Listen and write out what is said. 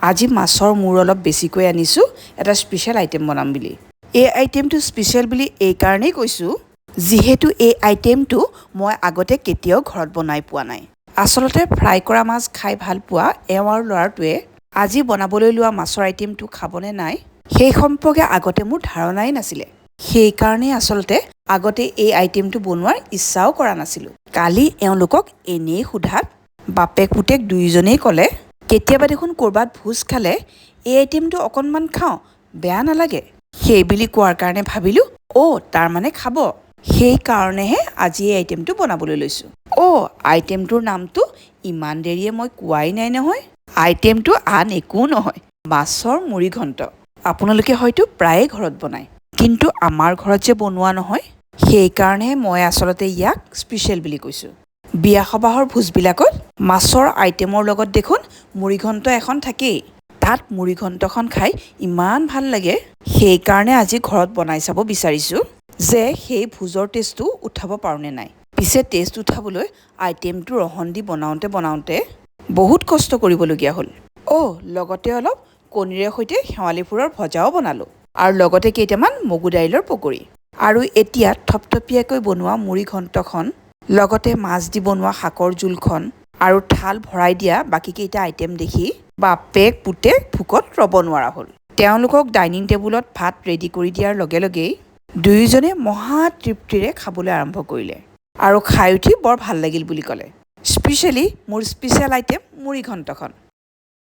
আজি মাছৰ মূৰ অলপ বেছিকৈ আনিছোঁ এটা স্পেচিয়েল আইটেম বনাম বুলি। এই আইটেমটো স্পেচিয়েল বুলি এই কাৰণেই কৈছোঁ, যিহেতু এই আইটেমটো মই আগতে কেতিয়াও ঘৰত বনাই পোৱা নাই। আচলতে ফ্ৰাই কৰা মাছ খাই ভাল পোৱা এওঁ আৰু ল'ৰাটোৱে আজি বনাবলৈ লোৱা মাছৰ আইটেমটো খাবনে নাই সেই সম্পৰ্কে আগতে মোৰ ধাৰণাই নাছিলে। সেইকাৰণে আচলতে আগতে এই আইটেমটো বনোৱাৰ ইচ্ছাও কৰা নাছিলোঁ। কালি এওঁলোকক এনেই সোধাত বাপেক পুতেক দুয়োজনেই ক'লে, কেতিয়াবা দেখোন ক'ৰবাত ভোজ খালে এই আইটেমটো অকণমান খাওঁ, বেয়া নালাগে। সেইবুলি কোৱাৰ কাৰণে ভাবিলোঁ, তাৰমানে খাব। সেইকাৰণেহে আজি এই আইটেমটো বনাবলৈ লৈছোঁ। আইটেমটোৰ নামটো ইমান দেৰিয়ে মই কোৱাই নাই নহয়। আইটেমটো আন একো নহয়, মাছৰ মুড়ি ঘণ্ট। আপোনালোকে হয়তো প্ৰায়ে ঘৰত বনায়, কিন্তু আমাৰ ঘৰত যে বনোৱা নহয়, সেইকাৰণেহে মই আচলতে ইয়াক স্পেচিয়েল বুলি কৈছোঁ। বিয়া সবাহৰ ভোজবিলাকত মাছৰ আইটেমৰ লগত দেখোন মুড়ি ঘণ্ট এখন থাকেই। তাত মুড়ি ঘণ্টখন খাই ইমান ভাল লাগে, সেইকাৰণে আজি ঘৰত বনাই চাব বিচাৰিছোঁ যে সেই ভোজৰ টেষ্টটো উঠাব পাৰোঁনে নাই। পিছে টেষ্ট উঠাবলৈ আইটেমটো ৰহন দি বনাওঁতে বহুত কষ্ট কৰিবলগীয়া হ'ল। লগতে অলপ কণীৰে সৈতে শেৱালি ফুলৰ ভজাও বনালোঁ আৰু লগতে কেইটামান মগু দাইলৰ পকৰি। আৰু এতিয়া থপথপীয়াকৈ বনোৱা মুড়ি ঘণ্টখন, লগতে মাছ দি বনোৱা শাকৰ জোলখন আৰু থাল ভৰাই দিয়া বাকীকেইটা আইটেম দেখি বাপেক পুতেক ভোকত ৰ'ব নোৱাৰা হ'ল। তেওঁলোকক ডাইনিং টেবুলত ভাত ৰেডি কৰি দিয়াৰ লগে লগেই দুয়োজনে মহা তৃপ্তিৰে খাবলৈ আৰম্ভ কৰিলে আৰু খাই উঠি বৰ ভাল লাগিল বুলি ক'লে। স্পেচিয়েলি মোৰ স্পেচিয়েল আইটেম মুড়ি ঘণ্টখন।